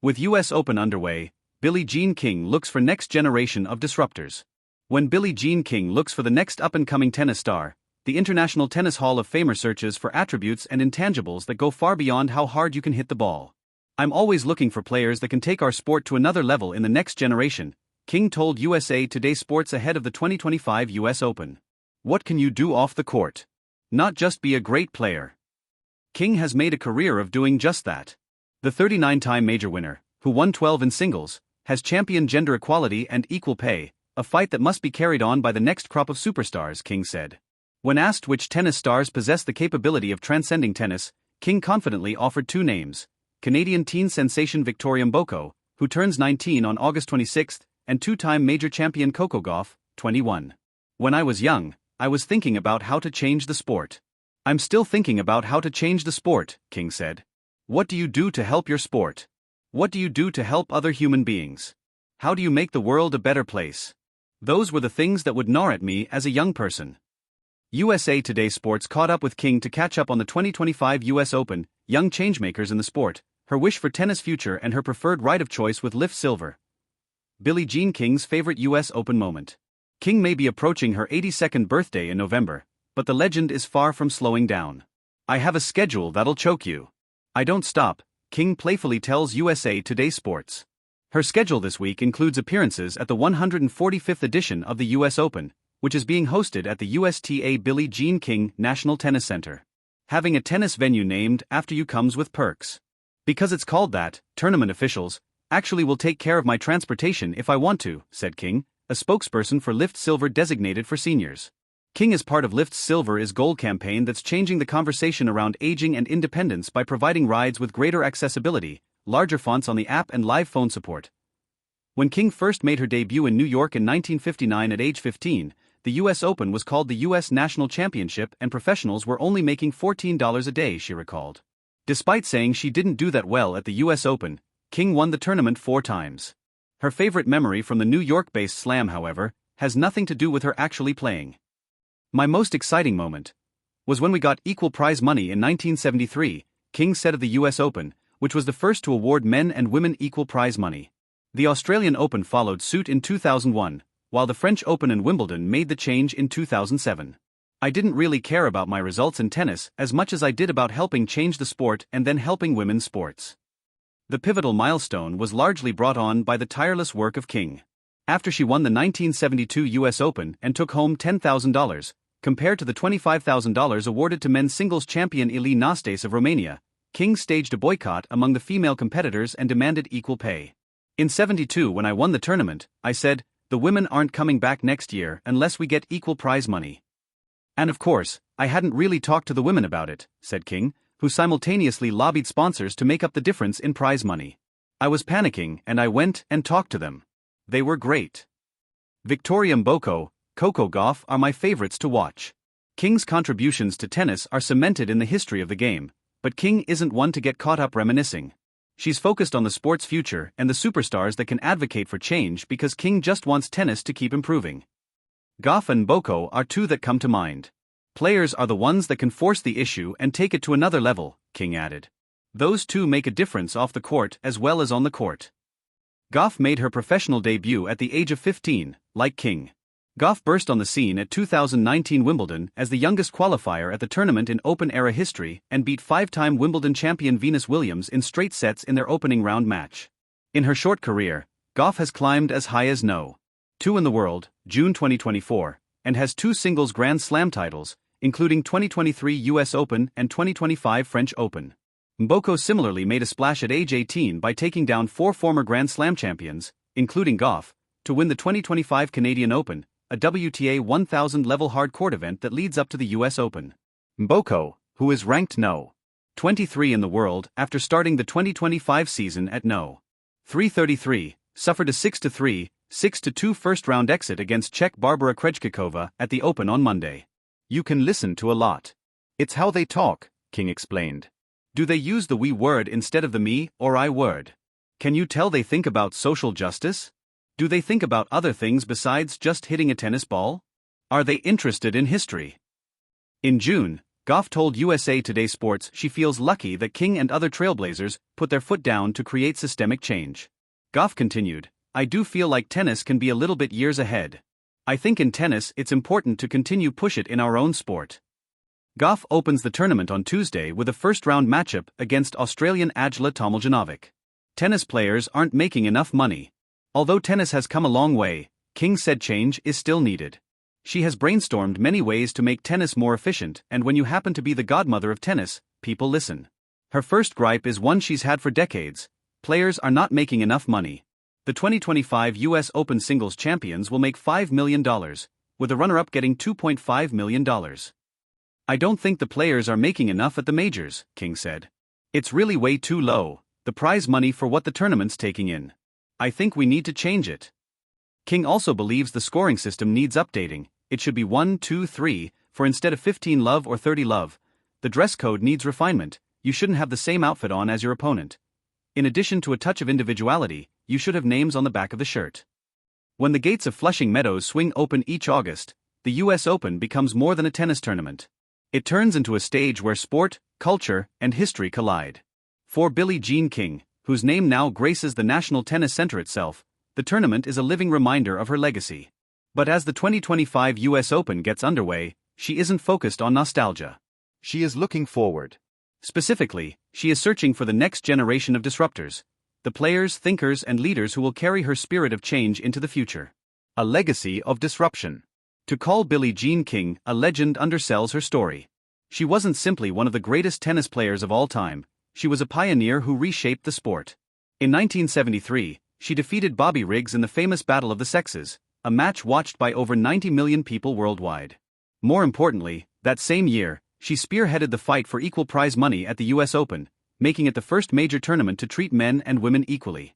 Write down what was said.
With US Open underway, Billie Jean King looks for next generation of disruptors. When Billie Jean King looks for the next up-and-coming tennis star, the International Tennis Hall of Famer searches for attributes and intangibles that go far beyond how hard you can hit the ball. "I'm always looking for players that can take our sport to another level in the next generation," King told USA Today Sports ahead of the 2025 US Open. "What can you do off the court? Not just be a great player." King has made a career of doing just that. The 39-time major winner, who won 12 in singles, has championed gender equality and equal pay, a fight that must be carried on by the next crop of superstars, King said. When asked which tennis stars possess the capability of transcending tennis, King confidently offered two names: Canadian teen sensation Victoria Mboko, who turns 19 on August 26, and two-time major champion Coco Gauff, 21. "When I was young, I was thinking about how to change the sport. I'm still thinking about how to change the sport," King said. "What do you do to help your sport? What do you do to help other human beings? How do you make the world a better place? Those were the things that would gnaw at me as a young person." USA Today Sports caught up with King to catch up on the 2025 US Open, young changemakers in the sport, her wish for tennis future and her preferred right of choice with lift silver. Billie Jean King's favorite US Open moment. King may be approaching her 82nd birthday in November, but the legend is far from slowing down. "I have a schedule that'll choke you. I don't stop," King playfully tells USA Today Sports. Her schedule this week includes appearances at the 145th edition of the US Open, which is being hosted at the USTA Billie Jean King National Tennis Center. "Having a tennis venue named after you comes with perks. Because it's called that, tournament officials actually will take care of my transportation if I want to," said King, a spokesperson for Lift Silver designated for seniors. King is part of Lift Silver is Gold campaign that's changing the conversation around aging and independence by providing rides with greater accessibility, larger fonts on the app and live phone support. When King first made her debut in New York in 1959 at age 15, the US Open was called the US National Championship and professionals were only making $14 a day, she recalled. Despite saying she didn't do that well at the US Open, King won the tournament 4 times. Her favorite memory from the New York-based Slam, however, has nothing to do with her actually playing. "My most exciting moment was when we got equal prize money in 1973, King said of the US Open, which was the first to award men and women equal prize money. The Australian Open followed suit in 2001, while the French Open and Wimbledon made the change in 2007. I didn't really care about my results in tennis as much as I did about helping change the sport and then helping women's sports." The pivotal milestone was largely brought on by the tireless work of King. After she won the 1972 US Open and took home $10,000, compared to the $25,000 awarded to men's singles champion Ilie Nastase of Romania, King staged a boycott among the female competitors and demanded equal pay. "In '72 when I won the tournament, I said, the women aren't coming back next year unless we get equal prize money. And of course, I hadn't really talked to the women about it," said King, who simultaneously lobbied sponsors to make up the difference in prize money. "I was panicking and I went and talked to them. They were great. Victoria Mboko, Coco Gauff are my favorites to watch." King's contributions to tennis are cemented in the history of the game, but King isn't one to get caught up reminiscing. She's focused on the sport's future and the superstars that can advocate for change because King just wants tennis to keep improving. Gauff and Mboko are two that come to mind. "Players are the ones that can force the issue and take it to another level," King added. "Those two make a difference off the court as well as on the court." Gauff made her professional debut at the age of 15, like King. Gauff burst on the scene at 2019 Wimbledon as the youngest qualifier at the tournament in Open-era history and beat 5-time Wimbledon champion Venus Williams in straight sets in their opening round match. In her short career, Gauff has climbed as high as No. 2 in the world, June 2024, and has 2 singles Grand Slam titles, including 2023 US Open and 2025 French Open. Mboko similarly made a splash at age 18 by taking down 4 former Grand Slam champions, including Gauff, to win the 2025 Canadian Open, a WTA 1000 level hard court event that leads up to the US Open. Mboko, who is ranked No. 23 in the world after starting the 2025 season at No. 333, suffered a 6-3, 6-2 first-round exit against Czech Barbara Krejcikova at the Open on Monday. "You can listen to a lot. It's how they talk," King explained. "Do they use the we word instead of the me or I word? Can you tell they think about social justice? Do they think about other things besides just hitting a tennis ball? Are they interested in history?" In June, Goff told USA Today Sports she feels lucky that King and other trailblazers put their foot down to create systemic change. Goff continued, "I do feel like tennis can be a little bit years ahead. I think in tennis it's important to continue push it in our own sport." Goff opens the tournament on Tuesday with a first-round matchup against Australian Ajla Tomiljanovic. Tennis players aren't making enough money. Although tennis has come a long way, King said change is still needed. She has brainstormed many ways to make tennis more efficient, and when you happen to be the godmother of tennis, people listen. Her first gripe is one she's had for decades: players are not making enough money. The 2025 US Open singles champions will make $5 million, with the runner-up getting $2.5 million. "I don't think the players are making enough at the majors," King said. "It's really way too low, the prize money for what the tournament's taking in. I think we need to change it." King also believes the scoring system needs updating. It should be 1, 2, 3, for instead of 15 love or 30 love. The dress code needs refinement. You shouldn't have the same outfit on as your opponent. In addition to a touch of individuality, you should have names on the back of the shirt. When the gates of Flushing Meadows swing open each August, the US Open becomes more than a tennis tournament. It turns into a stage where sport, culture, and history collide. For Billie Jean King, whose name now graces the National Tennis Center itself, the tournament is a living reminder of her legacy. But as the 2025 US Open gets underway, she isn't focused on nostalgia. She is looking forward. Specifically, she is searching for the next generation of disruptors, the players, thinkers, and leaders who will carry her spirit of change into the future. A legacy of disruption. To call Billie Jean King a legend undersells her story. She wasn't simply one of the greatest tennis players of all time, she was a pioneer who reshaped the sport. In 1973, she defeated Bobby Riggs in the famous Battle of the Sexes, a match watched by over 90 million people worldwide. More importantly, that same year, she spearheaded the fight for equal prize money at the US Open, making it the first major tournament to treat men and women equally.